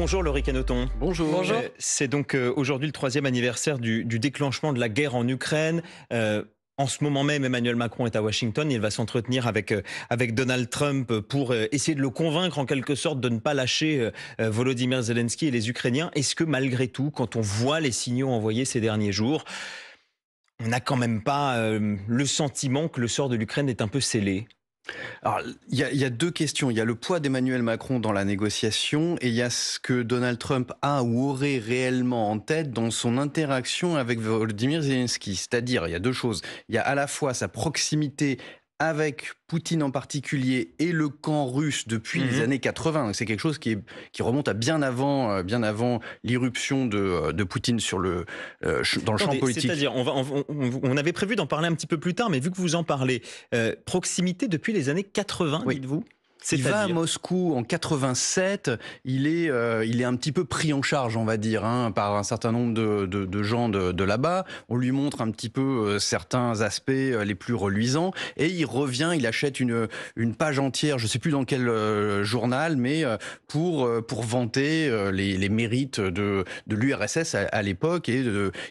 Bonjour Laurie Canoton. Bonjour. Bonjour. C'est donc aujourd'hui le 3e anniversaire du déclenchement de la guerre en Ukraine. En ce moment même, Emmanuel Macron est à Washington. Il va s'entretenir avec Donald Trump pour essayer de le convaincre en quelque sorte de ne pas lâcher Volodymyr Zelensky et les Ukrainiens. Est-ce que malgré tout, quand on voit les signaux envoyés ces derniers jours, on n'a quand même pas le sentiment que le sort de l'Ukraine est un peu scellé ? Alors, il y a deux questions. Il y a le poids d'Emmanuel Macron dans la négociation et il y a ce que Donald Trump a ou aurait réellement en tête dans son interaction avec Volodymyr Zelensky. C'est-à-dire, il y a deux choses. Il y a à la fois sa proximité avec Poutine en particulier et le camp russe depuis les années 80. Donc c'est quelque chose qui remonte à bien avant l'irruption de Poutine dans le champ politique. C'est-à-dire, on avait prévu d'en parler un petit peu plus tard, mais vu que vous en parlez, proximité depuis les années 80, Oui. dites-vous ? Il va à Moscou en 87, il est un petit peu pris en charge, on va dire, par un certain nombre de gens de là-bas. On lui montre un petit peu certains aspects les plus reluisants et il revient, il achète une page entière, je ne sais plus dans quel journal, mais pour vanter les mérites de l'URSS à l'époque. Et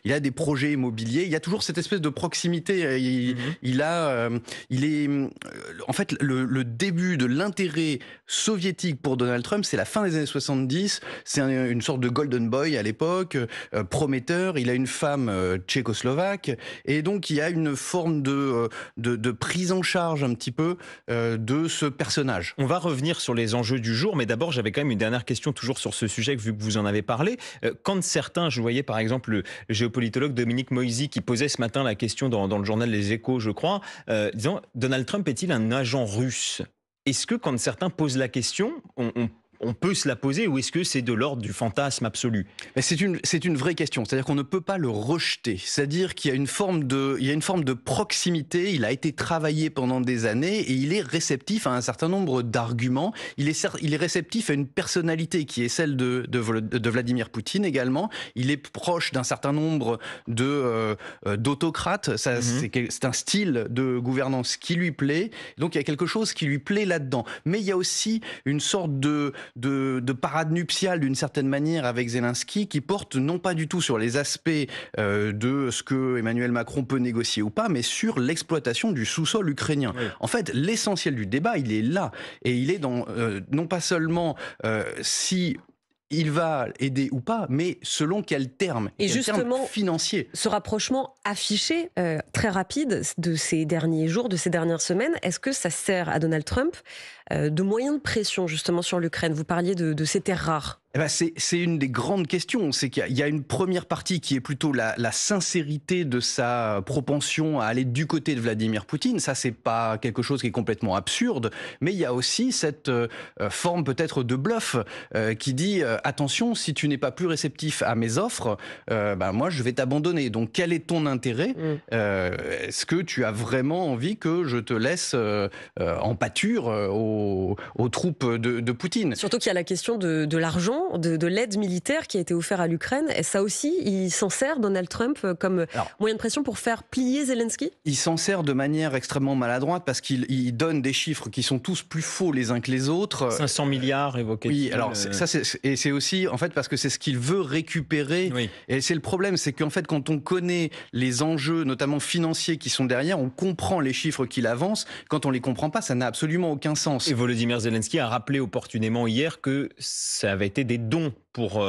il a des projets immobiliers, il y a toujours cette espèce de proximité. En fait, le début de l'intérêt soviétique pour Donald Trump, c'est la fin des années 70. C'est une sorte de golden boy à l'époque, prometteur. Il a une femme tchécoslovaque. Et donc, il y a une forme de prise en charge un petit peu de ce personnage. On va revenir sur les enjeux du jour, mais d'abord, j'avais quand même une dernière question toujours sur ce sujet, vu que vous en avez parlé. Quand certains, je voyais par exemple le géopolitologue Dominique Moisy qui posait ce matin la question dans le journal Les Échos, je crois, disant « Donald Trump est-il un agent russe ?» Est-ce que quand certains posent la question, on peut se la poser ou est-ce que c'est de l'ordre du fantasme absolu ? Mais c'est une vraie question. C'est-à-dire qu'on ne peut pas le rejeter. C'est-à-dire qu'il y a une forme de proximité. Il a été travaillé pendant des années et il est réceptif à un certain nombre d'arguments. Il est réceptif à une personnalité qui est celle de Vladimir Poutine également. Il est proche d'un certain nombre d'autocrates. C'est un style de gouvernance qui lui plaît. Donc il y a quelque chose qui lui plaît là-dedans. Mais il y a aussi une sorte de parade nuptiale d'une certaine manière avec Zelensky qui porte non pas du tout sur les aspects de ce que Emmanuel Macron peut négocier ou pas, mais sur l'exploitation du sous-sol ukrainien. Oui. En fait, l'essentiel du débat, il est là. Et il est dans, non pas seulement si il va aider ou pas, mais selon quel terme. Et justement, financier. Ce rapprochement affiché très rapide de ces derniers jours, de ces dernières semaines, est-ce que ça sert à Donald Trump de moyen de pression justement sur l'Ukraine ? Vous parliez de ces terres rares. Eh ben c'est une des grandes questions. C'est qu'il y a une première partie qui est plutôt la sincérité de sa propension à aller du côté de Vladimir Poutine. Ça, c'est pas quelque chose qui est complètement absurde. Mais il y a aussi cette forme peut-être de bluff qui dit attention, si tu n'es pas plus réceptif à mes offres, moi, je vais t'abandonner. Donc, quel est ton intérêt ? Est-ce que tu as vraiment envie que je te laisse en pâture aux troupes de Poutine ? Surtout qu'il y a la question de l'argent, de l'aide militaire qui a été offerte à l'Ukraine. Et ça aussi, il s'en sert, Donald Trump, comme moyen de pression pour faire plier Zelensky ? Il s'en sert de manière extrêmement maladroite parce qu'il donne des chiffres qui sont tous plus faux les uns que les autres. 500 milliards évoqués. Oui, alors c'est aussi en fait parce que c'est ce qu'il veut récupérer. Oui. Et c'est le problème, c'est qu'en fait quand on connaît les enjeux, notamment financiers qui sont derrière, on comprend les chiffres qu'il avance. Quand on les comprend pas, ça n'a absolument aucun sens. Et Volodymyr Zelensky a rappelé opportunément hier que ça avait été des dons pour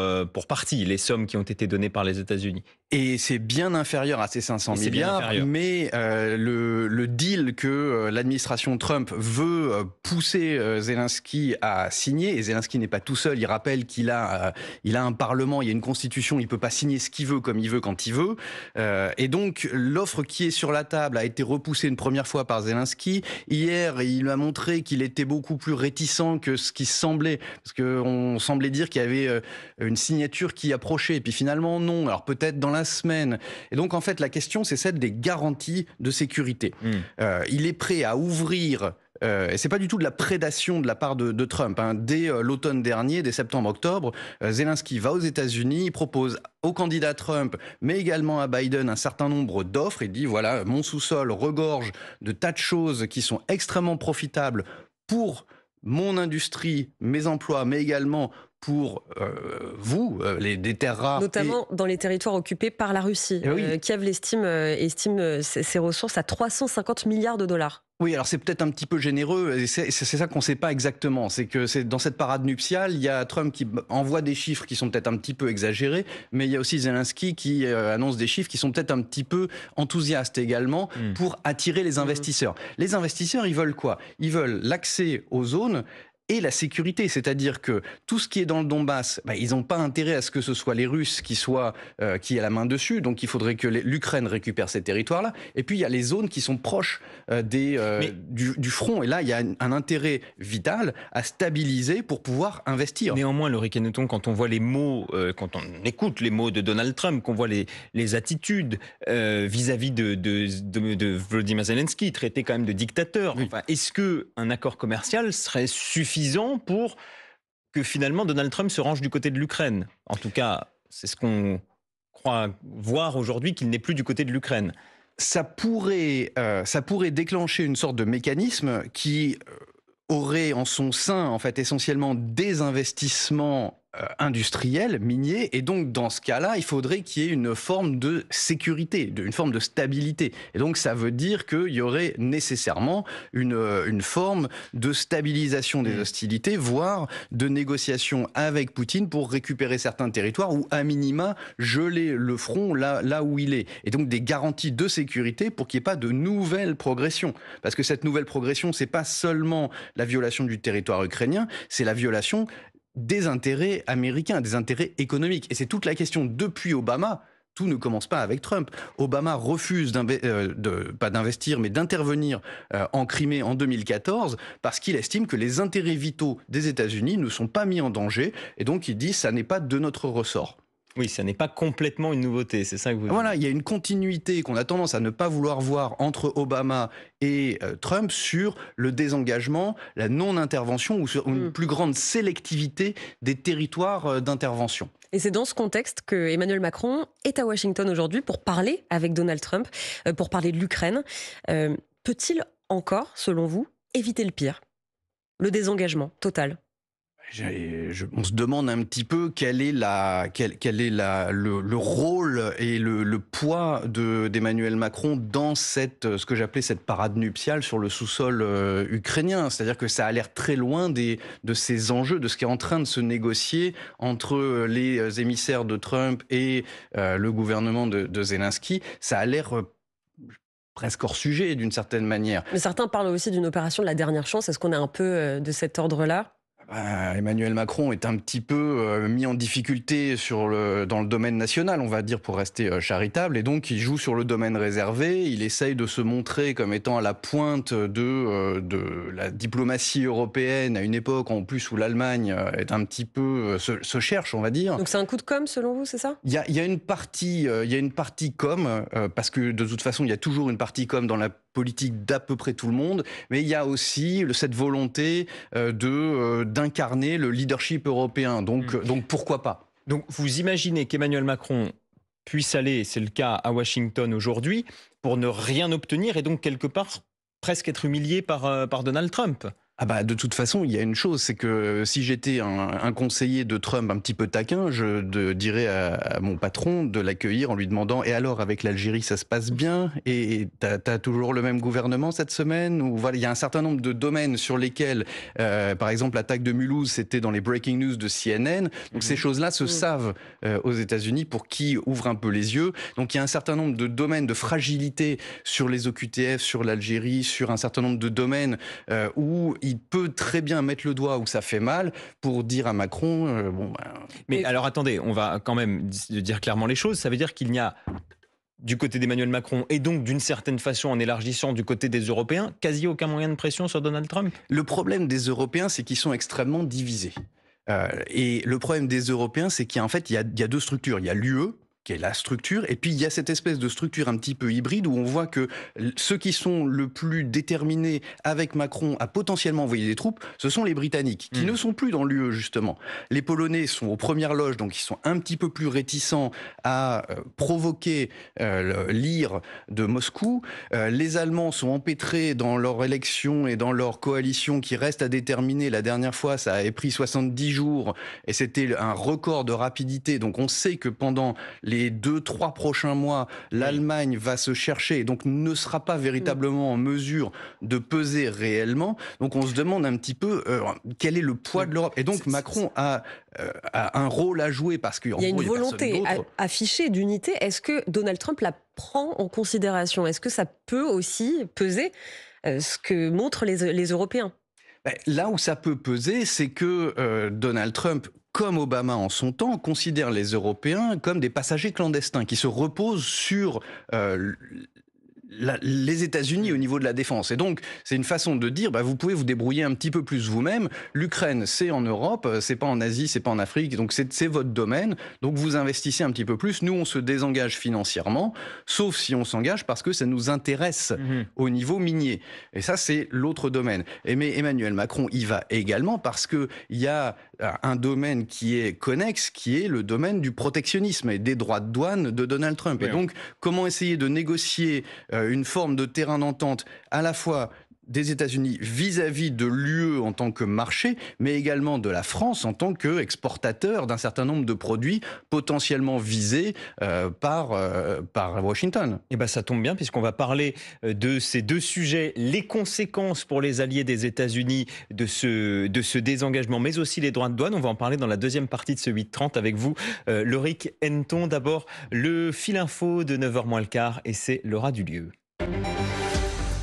partie, les sommes qui ont été données par les États-Unis. Et c'est bien inférieur à ces 500 milliards, mais le deal que l'administration Trump veut pousser Zelensky à signer, et Zelensky n'est pas tout seul, il rappelle qu'il a un parlement, il y a une constitution, il peut pas signer ce qu'il veut comme il veut quand il veut, et donc l'offre qui est sur la table a été repoussée une première fois par Zelensky. Hier, il a montré qu'il était beaucoup plus réticent que ce qui semblait, parce qu'on semblait dire qu'il y avait une signature qui approchait, et puis finalement non, alors peut-être dans la semaine. Et donc en fait la question c'est celle des garanties de sécurité. Il est prêt à ouvrir et c'est pas du tout de la prédation de la part de Trump. Dès l'automne dernier, dès septembre-octobre, Zelensky va aux États-Unis, il propose au candidat Trump, mais également à Biden, un certain nombre d'offres. Il dit voilà, mon sous-sol regorge de tas de choses qui sont extrêmement profitables pour mon industrie, mes emplois, mais également pour des terres rares. Notamment dans les territoires occupés par la Russie. Oui. Kiev estime ses ressources à 350 milliards de dollars. Oui, alors c'est peut-être un petit peu généreux, et c'est ça qu'on ne sait pas exactement. C'est que dans cette parade nuptiale, il y a Trump qui envoie des chiffres qui sont peut-être un petit peu exagérés, mais il y a aussi Zelensky qui annonce des chiffres qui sont peut-être un petit peu enthousiastes également pour attirer les investisseurs. Les investisseurs, ils veulent quoi? Ils veulent l'accès aux zones et la sécurité, c'est-à-dire que tout ce qui est dans le Donbass, ils n'ont pas intérêt à ce que ce soit les Russes qui aient la main dessus, donc il faudrait que l'Ukraine récupère ces territoires-là. Et puis il y a les zones qui sont proches du front, et là il y a un intérêt vital à stabiliser pour pouvoir investir. Néanmoins, Laurie Kenneton, quand on voit les mots, quand on écoute les mots de Donald Trump, qu'on voit les attitudes vis-à-vis de Volodymyr Zelensky, traité quand même de dictateur, enfin, est-ce qu'un accord commercial serait suffisant pour que finalement Donald Trump se range du côté de l'Ukraine? En tout cas, c'est ce qu'on croit voir aujourd'hui, qu'il n'est plus du côté de l'Ukraine. Ça pourrait déclencher une sorte de mécanisme qui aurait en son sein en fait essentiellement des investissements industriels, miniers, et donc dans ce cas-là, il faudrait qu'il y ait une forme de sécurité, une forme de stabilité. Et donc ça veut dire qu'il y aurait nécessairement une forme de stabilisation des hostilités, voire de négociation avec Poutine pour récupérer certains territoires ou à minima geler le front là où il est. Et donc des garanties de sécurité pour qu'il n'y ait pas de nouvelle progression. Parce que cette nouvelle progression, c'est pas seulement la violation du territoire ukrainien, c'est la violation des intérêts américains, des intérêts économiques. Et c'est toute la question depuis Obama. Tout ne commence pas avec Trump. Obama refuse pas d'investir, mais d'intervenir en Crimée en 2014 parce qu'il estime que les intérêts vitaux des États-Unis ne sont pas mis en danger. Et donc il dit ça n'est pas de notre ressort. Oui, ça n'est pas complètement une nouveauté, c'est ça que vous dites. Voilà, il y a une continuité qu'on a tendance à ne pas vouloir voir entre Obama et Trump sur le désengagement, la non-intervention ou sur une plus grande sélectivité des territoires d'intervention. Et c'est dans ce contexte que Emmanuel Macron est à Washington aujourd'hui pour parler avec Donald Trump, pour parler de l'Ukraine. Peut-il encore, selon vous, éviter le pire? Le désengagement total? On se demande un petit peu quel est le rôle et le poids d'Emmanuel Macron dans ce que j'appelais cette parade nuptiale sur le sous-sol ukrainien. C'est-à-dire que ça a l'air très loin de ces enjeux, de ce qui est en train de se négocier entre les émissaires de Trump et le gouvernement de Zelensky. Ça a l'air presque hors sujet d'une certaine manière. Mais certains parlent aussi d'une opération de la dernière chance. Est-ce qu'on est un peu de cet ordre-là? Emmanuel Macron est un petit peu mis en difficulté dans le domaine national, on va dire, pour rester charitable, et donc il joue sur le domaine réservé. Il essaye de se montrer comme étant à la pointe de la diplomatie européenne à une époque en plus où l'Allemagne est un petit peu se cherche, on va dire. Donc c'est un coup de com' selon vous, c'est ça? Il y a une partie com, parce que de toute façon il y a toujours une partie com dans la politique d'à peu près tout le monde, mais il y a aussi cette volonté d'incarner le leadership européen. Donc pourquoi pas? Donc vous imaginez qu'Emmanuel Macron puisse aller, c'est le cas à Washington aujourd'hui, pour ne rien obtenir et donc quelque part presque être humilié par Donald Trump? De toute façon, il y a une chose, c'est que si j'étais un conseiller de Trump un petit peu taquin, je dirais à mon patron de l'accueillir en lui demandant « Et alors, avec l'Algérie, ça se passe bien? Et t'as toujours le même gouvernement cette semaine ?» Ou voilà, il y a un certain nombre de domaines sur lesquels, par exemple, l'attaque de Mulhouse, c'était dans les breaking news de CNN. Donc ces choses-là se savent aux États-Unis pour qui ouvre un peu les yeux. Donc il y a un certain nombre de domaines de fragilité sur les OQTF, sur l'Algérie, sur un certain nombre de domaines où il peut très bien mettre le doigt où ça fait mal pour dire à Macron... Mais alors attendez, on va quand même dire clairement les choses. Ça veut dire qu'il n'y a, du côté d'Emmanuel Macron, et donc d'une certaine façon en élargissant du côté des Européens, quasi aucun moyen de pression sur Donald Trump? Le problème des Européens, c'est qu'ils sont extrêmement divisés. Et le problème des Européens, c'est qu'en fait, il y a deux structures. Il y a l'UE, qui est la structure, et puis il y a cette espèce de structure un petit peu hybride où on voit que ceux qui sont le plus déterminés avec Macron à potentiellement envoyer des troupes, ce sont les Britanniques, qui ne sont plus dans l'UE justement. Les Polonais sont aux premières loges, donc ils sont un petit peu plus réticents à provoquer l'ire de Moscou. Les Allemands sont empêtrés dans leur élection et dans leur coalition qui reste à déterminer. La dernière fois, ça avait pris 70 jours et c'était un record de rapidité. Donc on sait que pendant les 2-3 prochains mois, l'Allemagne va se chercher et donc ne sera pas véritablement en mesure de peser réellement. Donc on se demande un petit peu quel est le poids de l'Europe. Et donc Macron a un rôle à jouer parce qu'il y a une volonté affichée d'unité. Est-ce que Donald Trump la prend en considération? Est-ce que ça peut aussi peser ce que montrent les Européens? Là où ça peut peser, c'est que Donald Trump, comme Obama en son temps, considère les Européens comme des passagers clandestins qui se reposent sur les États-Unis au niveau de la défense. Et donc, c'est une façon de dire, vous pouvez vous débrouiller un petit peu plus vous-même. L'Ukraine, c'est en Europe, c'est pas en Asie, c'est pas en Afrique, donc c'est votre domaine. Donc, vous investissez un petit peu plus. Nous, on se désengage financièrement, sauf si on s'engage parce que ça nous intéresse au niveau minier. Et ça, c'est l'autre domaine. Mais Emmanuel Macron y va également parce que il y a un domaine qui est connexe, qui est le domaine du protectionnisme et des droits de douane de Donald Trump. Et donc, comment essayer de négocier une forme de terrain d'entente à la fois des États-Unis vis-à-vis de l'UE en tant que marché, mais également de la France en tant qu'exportateur d'un certain nombre de produits potentiellement visés par Washington. Et ça tombe bien puisqu'on va parler de ces deux sujets, les conséquences pour les alliés des États-Unis de ce désengagement, mais aussi les droits de douane. On va en parler dans la deuxième partie de ce 8h30 avec vous, Loïc Henneton. D'abord, le fil info de 9h moins le quart et c'est Laura Dulieu.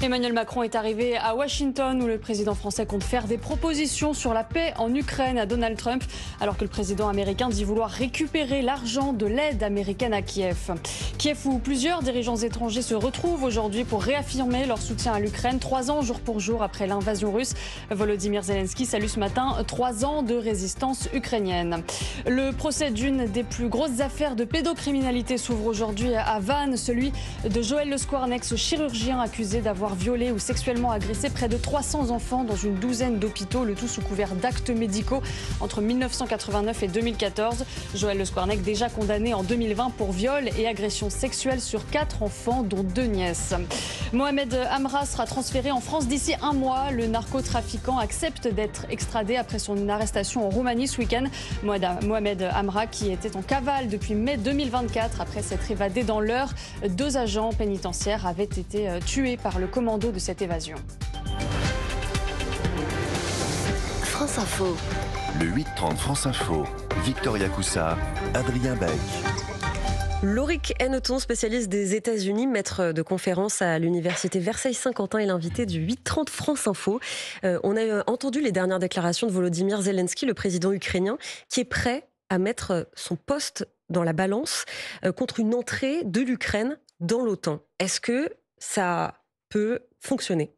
Emmanuel Macron est arrivé à Washington où le président français compte faire des propositions sur la paix en Ukraine à Donald Trump, alors que le président américain dit vouloir récupérer l'argent de l'aide américaine à Kiev. Kiev où plusieurs dirigeants étrangers se retrouvent aujourd'hui pour réaffirmer leur soutien à l'Ukraine, 3 ans jour pour jour après l'invasion russe. Volodymyr Zelensky salue ce matin 3 ans de résistance ukrainienne. Le procès d'une des plus grosses affaires de pédocriminalité s'ouvre aujourd'hui à Vannes, celui de Joël Le Squarnex, ce chirurgien accusé d'avoir violé ou sexuellement agressé près de 300 enfants dans une douzaine d'hôpitaux, le tout sous couvert d'actes médicaux entre 1989 et 2014. Joël Le Squarnex déjà condamné en 2020 pour viol et agression sexuelle sur 4 enfants, dont 2 nièces. Mohamed Amra sera transféré en France d'ici 1 mois. Le narcotrafiquant accepte d'être extradé après son arrestation en Roumanie ce week-end. Mohamed Amra, qui était en cavale depuis mai 2024 après s'être évadé dans l'Eure, 2 agents pénitentiaires avaient été tués par le commando de cette évasion. France Info. Le 8h30 France Info. Victoria Coussa, Adrien Beck. Loïc Henneton, spécialiste des États-Unis, maître de conférence à l'université Versailles-Saint-Quentin et l'invité du 8h30 France Info. On a entendu les dernières déclarations de Volodymyr Zelensky, le président ukrainien, qui est prêt à mettre son poste dans la balance contre une entrée de l'Ukraine dans l'OTAN. Est-ce que ça peut fonctionner?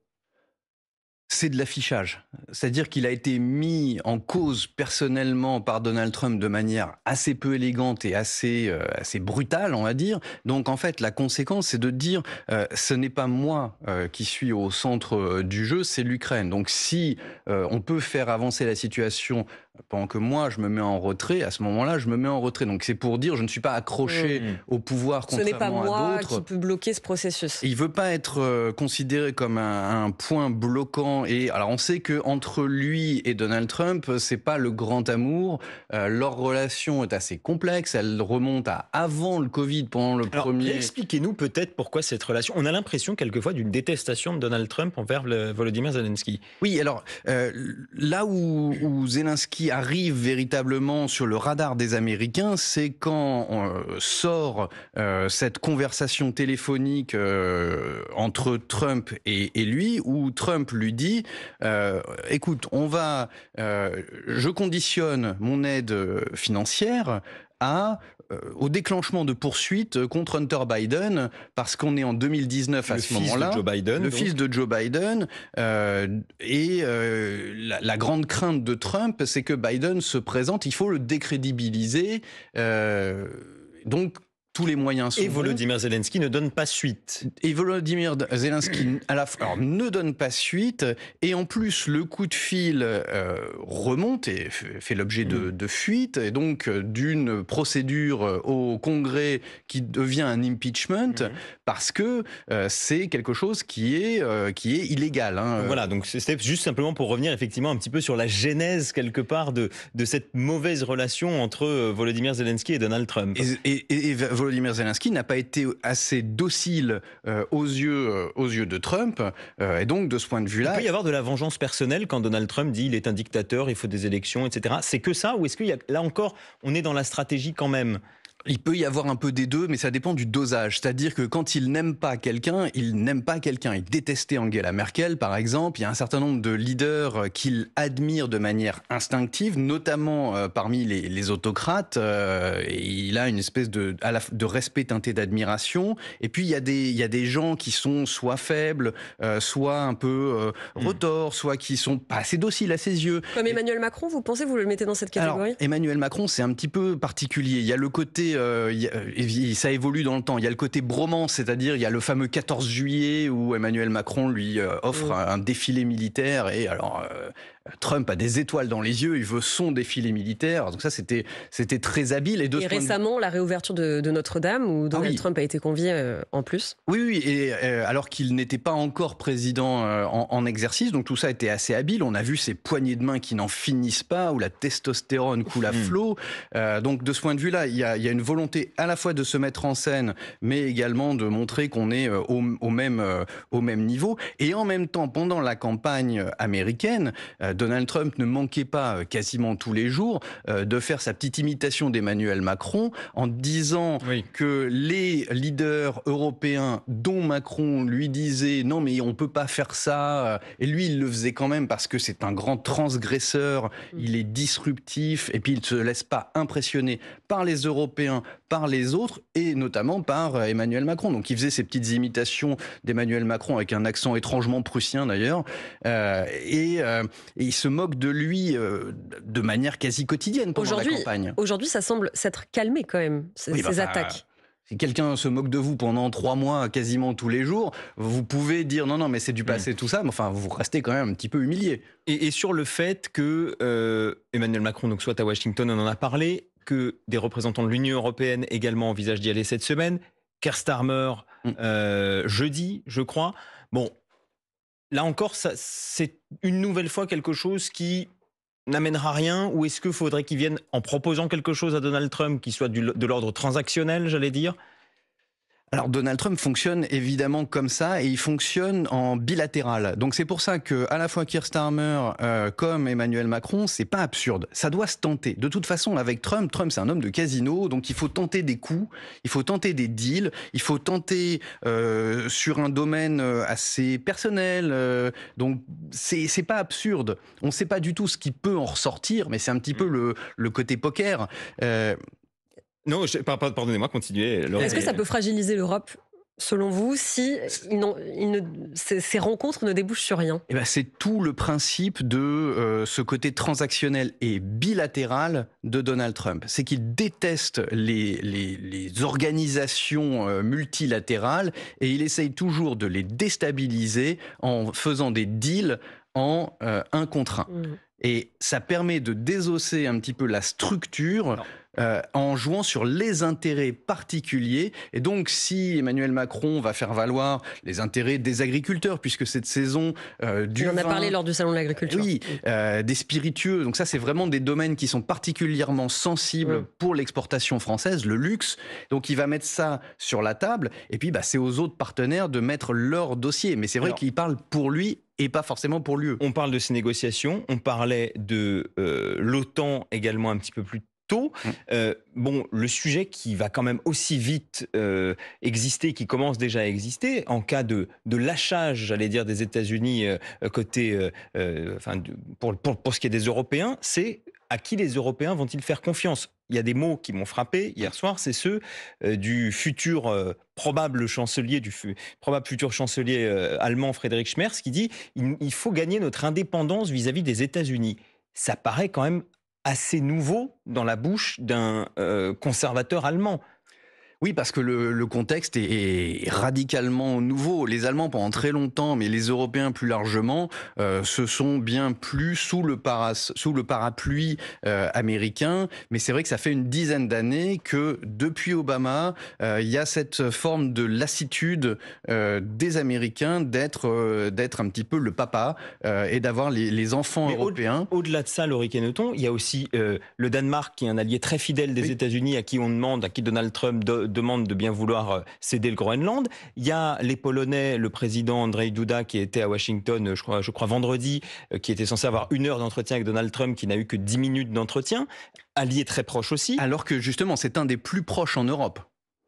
C'est de l'affichage. C'est-à-dire qu'il a été mis en cause personnellement par Donald Trump de manière assez peu élégante et assez brutale, on va dire. Donc en fait, la conséquence, c'est de dire ce n'est pas moi qui suis au centre du jeu, c'est l'Ukraine. Donc si on peut faire avancer la situation pendant que moi je me mets en retrait, à ce moment-là, je me mets en retrait. Donc c'est pour dire je ne suis pas accroché au pouvoir contrairement à d'autres. Ce n'est pas moi qui peut bloquer ce processus. Il ne veut pas être considéré comme un point bloquant. Et alors on sait que entre lui et Donald Trump, c'est pas le grand amour. Leur relation est assez complexe. Elle remonte à avant le Covid, pendant le premier. Expliquez-nous peut-être pourquoi cette relation. On a l'impression quelquefois d'une détestation de Donald Trump envers Volodymyr Zelensky. Oui, alors là où Zelensky arrive véritablement sur le radar des Américains, c'est quand sort cette conversation téléphonique entre Trump et lui, où Trump lui dit écoute, je conditionne mon aide financière au déclement de poursuites contre Hunter Biden, parce qu'on est en 2019 à ce moment-là. Le fils de Joe Biden. Et la grande crainte de Trump, c'est que Biden se présente, il faut le décrédibiliser. Donc, tous les moyens sont Et bons. Volodymyr Zelensky ne donne pas suite. Et Volodymyr Zelensky ne donne pas suite, et en plus le coup de fil remonte et fait l'objet de fuite, et donc d'une procédure au Congrès qui devient un impeachment, parce que c'est quelque chose qui est illégal. Hein. Voilà, donc c'était juste simplement pour revenir effectivement un petit peu sur la genèse quelque part de cette mauvaise relation entre Volodymyr Zelensky et Donald Trump. Et Volodymyr Zelensky n'a pas été assez docile aux yeux de Trump, et donc de ce point de vue-là... Il peut y avoir de la vengeance personnelle quand Donald Trump dit il est un dictateur, il faut des élections, etc. C'est que ça, ou est-ce qu'il y a, là encore, on est dans la stratégie quand même? Il peut y avoir un peu des deux, mais ça dépend du dosage. C'est-à-dire que quand il n'aime pas quelqu'un, il n'aime pas quelqu'un. Il détestait Angela Merkel, par exemple. Il y a un certain nombre de leaders qu'il admire de manière instinctive, notamment parmi les autocrates. Et il a une espèce de respect teinté d'admiration. Et puis, il y a des gens qui sont soit faibles, soit un peu retors, soit qui sont pas assez dociles à ses yeux. Comme Emmanuel Macron, vous pensez, vous le mettez dans cette catégorie? Alors, Emmanuel Macron, c'est un petit peu particulier. Il y a le côté... ça évolue dans le temps. Il y a le côté bromance, c'est-à-dire il y a le fameux 14 juillet où Emmanuel Macron lui offre un défilé militaire, et alors Trump a des étoiles dans les yeux, il veut son défilé militaire. Donc ça, c'était très habile. Et récemment, la réouverture de Notre-Dame, où Donald Trump a été convié en plus. Oui, et alors qu'il n'était pas encore président en exercice, donc tout ça était assez habile. On a vu ces poignées de main qui n'en finissent pas, où la testostérone coule à flot. Donc de ce point de vue-là, il y a une volonté à la fois de se mettre en scène, mais également de montrer qu'on est au même niveau. Et en même temps, pendant la campagne américaine, Donald Trump ne manquait pas quasiment tous les jours de faire sa petite imitation d'Emmanuel Macron en disant que les leaders européens, dont Macron, lui disaient non mais on peut pas faire ça, et lui il le faisait quand même parce que c'est un grand transgresseur, il est disruptif, et puis il ne se laisse pas impressionner par les Européens, par les autres, et notamment par Emmanuel Macron. Donc il faisait ces petites imitations d'Emmanuel Macron avec un accent étrangement prussien d'ailleurs, et il se moque de lui de manière quasi quotidienne pendant la campagne. Aujourd'hui, ça semble s'être calmé quand même, ces attaques. Si quelqu'un se moque de vous pendant 3 mois, quasiment tous les jours, vous pouvez dire non, mais c'est du passé, tout ça, mais enfin, vous restez quand même un petit peu humilié. Et sur le fait que Emmanuel Macron donc, soit à Washington, on en a parlé, que des représentants de l'Union européenne également envisagent d'y aller cette semaine, Keir Starmer jeudi, je crois. Bon, là encore, c'est une nouvelle fois quelque chose qui n'amènera rien, ou est-ce qu'il faudrait qu'ils viennent en proposant quelque chose à Donald Trump qui soit de l'ordre transactionnel, j'allais dire? Alors Donald Trump fonctionne évidemment comme ça, et il fonctionne en bilatéral. Donc c'est pour ça que à la fois Keir Starmer comme Emmanuel Macron, c'est pas absurde. Ça doit se tenter. De toute façon, avec Trump c'est un homme de casino, donc il faut tenter des coups, il faut tenter des deals, il faut tenter sur un domaine assez personnel. Donc c'est pas absurde. On sait pas du tout ce qui peut en ressortir, mais c'est un petit peu le côté poker. Non, pardonnez-moi, continuez. Est-ce que ça peut fragiliser l'Europe, selon vous, si ces rencontres ne débouchent sur rien? Eh ben, c'est tout le principe de ce côté transactionnel et bilatéral de Donald Trump. C'est qu'il déteste les organisations multilatérales, et il essaye toujours de les déstabiliser en faisant des deals en 1 contre 1. Et ça permet de désosser un petit peu la structure en jouant sur les intérêts particuliers. Et donc, si Emmanuel Macron va faire valoir les intérêts des agriculteurs, puisque cette saison du vin... On en a parlé lors du Salon de l'Agriculture. Oui, des spiritueux. Donc ça, c'est vraiment des domaines qui sont particulièrement sensibles pour l'exportation française, le luxe. Donc, il va mettre ça sur la table. Et puis, c'est aux autres partenaires de mettre leur dossier. Mais c'est vrai qu'il parle pour lui et pas forcément pour l'UE. On parle de ces négociations, on parlait de l'OTAN également un petit peu plus tôt. Bon, le sujet qui va quand même aussi vite exister, qui commence déjà à exister, en cas de lâchage, j'allais dire, des États-Unis côté, pour ce qui est des Européens, c'est à qui les Européens vont-ils faire confiance? Il y a des mots qui m'ont frappé hier soir, c'est ceux du futur probable chancelier, probable futur chancelier allemand Friedrich Merz, qui dit il faut gagner notre indépendance vis-à-vis des États-Unis. Ça paraît quand même assez nouveau dans la bouche d'un conservateur allemand. Oui, parce que le contexte est radicalement nouveau. Les Allemands pendant très longtemps, mais les Européens plus largement, se sont bien plus sous le parapluie américain. Mais c'est vrai que ça fait une dizaine d'années que depuis Obama, il y a cette forme de lassitude des Américains d'être un petit peu le papa et d'avoir les enfants européens. Au-delà de ça, Laurie Kenneton, il y a aussi le Danemark qui est un allié très fidèle des États-Unis à qui Donald Trump demande de bien vouloir céder le Groenland. Il y a les Polonais, le président Andrzej Duda qui était à Washington, je crois vendredi, qui était censé avoir 1 heure d'entretien avec Donald Trump, qui n'a eu que 10 minutes d'entretien. Allié très proche aussi. Alors que justement, c'est un des plus proches en Europe.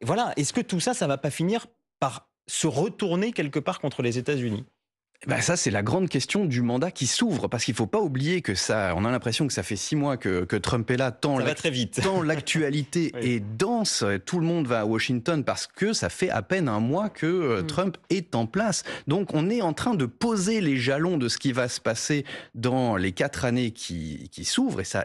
Voilà. Est-ce que tout ça, ça va pas finir par se retourner quelque part contre les États-Unis ? Ça, c'est la grande question du mandat qui s'ouvre, parce qu'il ne faut pas oublier que ça, on a l'impression que ça fait 6 mois que Trump est là, tant l'actualité est dense, tout le monde va à Washington parce que ça fait à peine 1 mois que Trump est en place. Donc on est en train de poser les jalons de ce qui va se passer dans les 4 années qui s'ouvrent, et ça,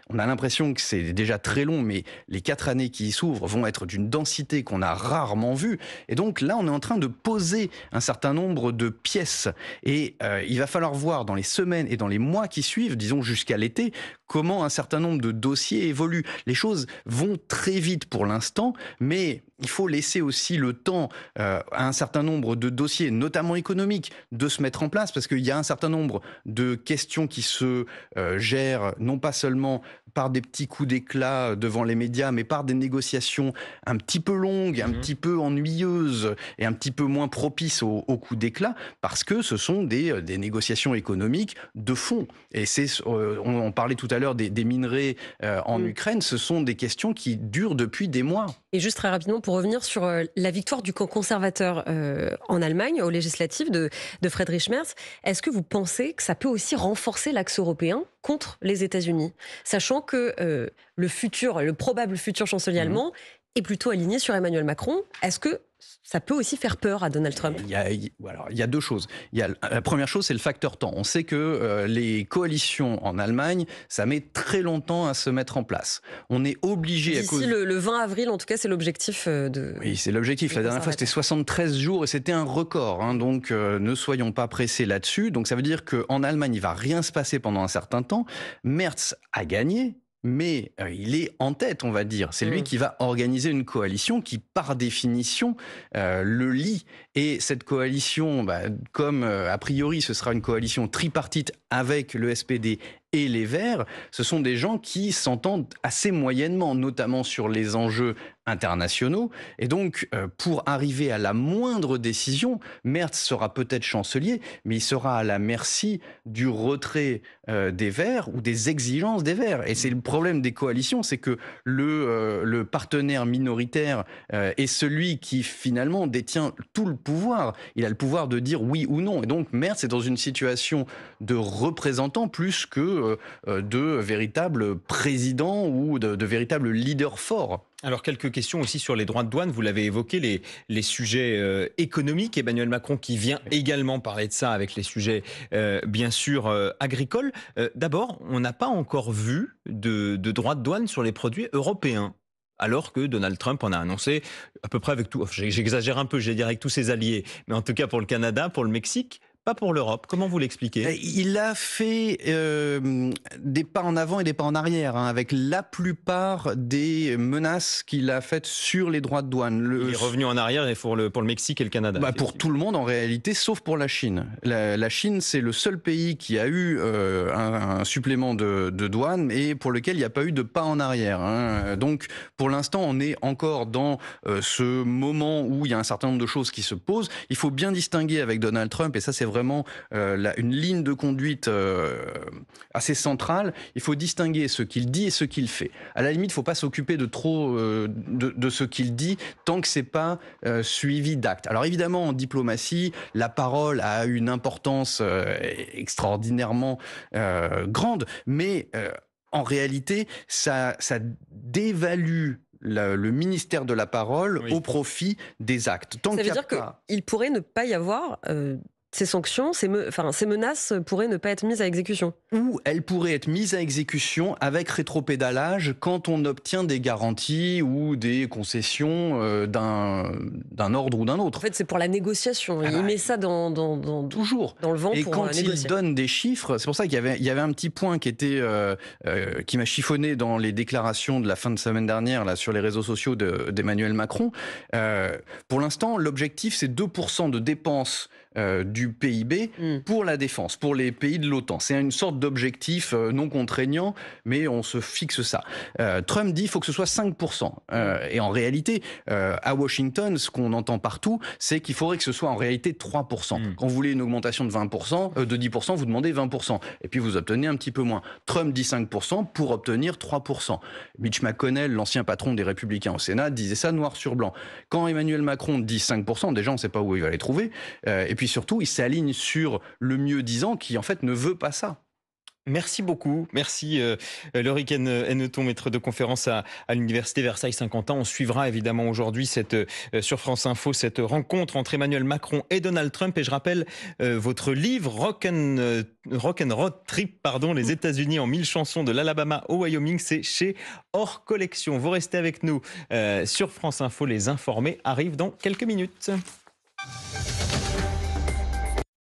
on a l'impression que c'est déjà très long, mais les 4 années qui s'ouvrent vont être d'une densité qu'on a rarement vue, et donc là on est en train de poser un certain nombre de pièces. Et il va falloir voir dans les semaines et dans les mois qui suivent, disons jusqu'à l'été, comment un certain nombre de dossiers évoluent. Les choses vont très vite pour l'instant, mais il faut laisser aussi le temps à un certain nombre de dossiers, notamment économiques, de se mettre en place, parce qu'il y a un certain nombre de questions qui se gèrent non pas seulement par des petits coups d'éclat devant les médias, mais par des négociations un petit peu longues, un petit peu ennuyeuses et un petit peu moins propices aux coups d'éclat, parce que ce sont des négociations économiques de fond. Et on parlait tout à l'heure des minerais en Ukraine, ce sont des questions qui durent depuis des mois. Et juste très rapidement, pour revenir sur la victoire du camp conservateur en Allemagne, aux législatives de Friedrich Merz, est-ce que vous pensez que ça peut aussi renforcer l'axe européen contre les États-Unis, sachant que le probable futur chancelier allemand est plutôt aligné sur Emmanuel Macron? Est-ce que ça peut aussi faire peur à Donald Trump? Il y a 2 choses. La première chose, c'est le facteur temps. On sait que les coalitions en Allemagne, ça met très longtemps à se mettre en place. On est obligé... D'ici le 20 avril, en tout cas, c'est l'objectif de... Oui, c'est l'objectif. La dernière fois, c'était 73 jours et c'était un record. Donc, ne soyons pas pressés là-dessus. Donc, ça veut dire qu'en Allemagne, il ne va rien se passer pendant un certain temps. Merz a gagné, mais il est en tête, on va dire. C'est lui qui va organiser une coalition qui, par définition, le lie. Et cette coalition, comme a priori ce sera une coalition tripartite avec le SPD et les Verts, ce sont des gens qui s'entendent assez moyennement, notamment sur les enjeux internationaux. Et donc, pour arriver à la moindre décision, Merz sera peut-être chancelier, mais il sera à la merci du retrait des Verts ou des exigences des Verts. Et c'est le problème des coalitions, c'est que le partenaire minoritaire est celui qui finalement détient tout le pouvoir. Il a le pouvoir de dire oui ou non. Et donc, Merz est dans une situation de représentant plus que de véritable président ou de véritable leader fort. Alors, quelques questions aussi sur les droits de douane. Vous l'avez évoqué, les sujets économiques. Emmanuel Macron qui vient également parler de ça avec les sujets, bien sûr, agricoles. D'abord, on n'a pas encore vu de droits de douane sur les produits européens, alors que Donald Trump en a annoncé à peu près avec tout. J'exagère un peu, je vais dire avec tous ses alliés. Mais en tout cas, pour le Canada, pour le Mexique, pas pour l'Europe. Comment vous l'expliquez? Il a fait des pas en avant et des pas en arrière, avec la plupart des menaces qu'il a faites sur les droits de douane. Il est revenu en arrière pour le Mexique et le Canada. Pour tout le monde en réalité, sauf pour la Chine. La Chine, c'est le seul pays qui a eu un supplément de douane et pour lequel il n'y a pas eu de pas en arrière. Donc pour l'instant, on est encore dans ce moment où il y a un certain nombre de choses qui se posent. Il faut bien distinguer avec Donald Trump, et ça c'est vraiment une ligne de conduite assez centrale. Il faut distinguer ce qu'il dit et ce qu'il fait. À la limite, il ne faut pas s'occuper de trop de ce qu'il dit tant que ce n'est pas suivi d'actes. Alors évidemment, en diplomatie, la parole a une importance extraordinairement grande, mais en réalité, ça dévalue le ministère de la parole au profit des actes. Ça veut dire qu'il pourrait ne pas y avoir ces sanctions, ces menaces pourraient ne pas être mises à exécution. Ou elles pourraient être mises à exécution avec rétropédalage quand on obtient des garanties ou des concessions d'un ordre ou d'un autre. En fait, c'est pour la négociation. Il met ça toujours dans le vent. Et pour quand il négocier. donne des chiffres, c'est pour ça qu'il y avait un petit point qui était qui m'a chiffonné dans les déclarations de la fin de semaine dernière là, sur les réseaux sociaux d'Emmanuel Macron. Pour l'instant, l'objectif, c'est 2% de dépenses du PIB pour la défense, pour les pays de l'OTAN. C'est une sorte d'objectif non contraignant, mais on se fixe ça. Trump dit qu'il faut que ce soit 5%. Et en réalité, à Washington, ce qu'on entend partout, c'est qu'il faudrait que ce soit en réalité 3%. Quand vous voulez une augmentation de 20%, de 10%, vous demandez 20%. Et puis vous obtenez un petit peu moins. Trump dit 5% pour obtenir 3%. Mitch McConnell, l'ancien patron des Républicains au Sénat, disait ça noir sur blanc. Quand Emmanuel Macron dit 5%, déjà on ne sait pas où il va les trouver. Et puis surtout, il s'aligne sur le mieux-disant qui en fait ne veut pas ça. Merci beaucoup. Merci Loïc Henneton, maître de conférence à l'Université Versailles-Saint-Quentin. On suivra évidemment aujourd'hui sur France Info cette rencontre entre Emmanuel Macron et Donald Trump. Et je rappelle votre livre Rock and Road Trip, les États-Unis en 1000 chansons de l'Alabama au Wyoming. C'est chez Hors Collection. Vous restez avec nous sur France Info. Les informés arrivent dans quelques minutes.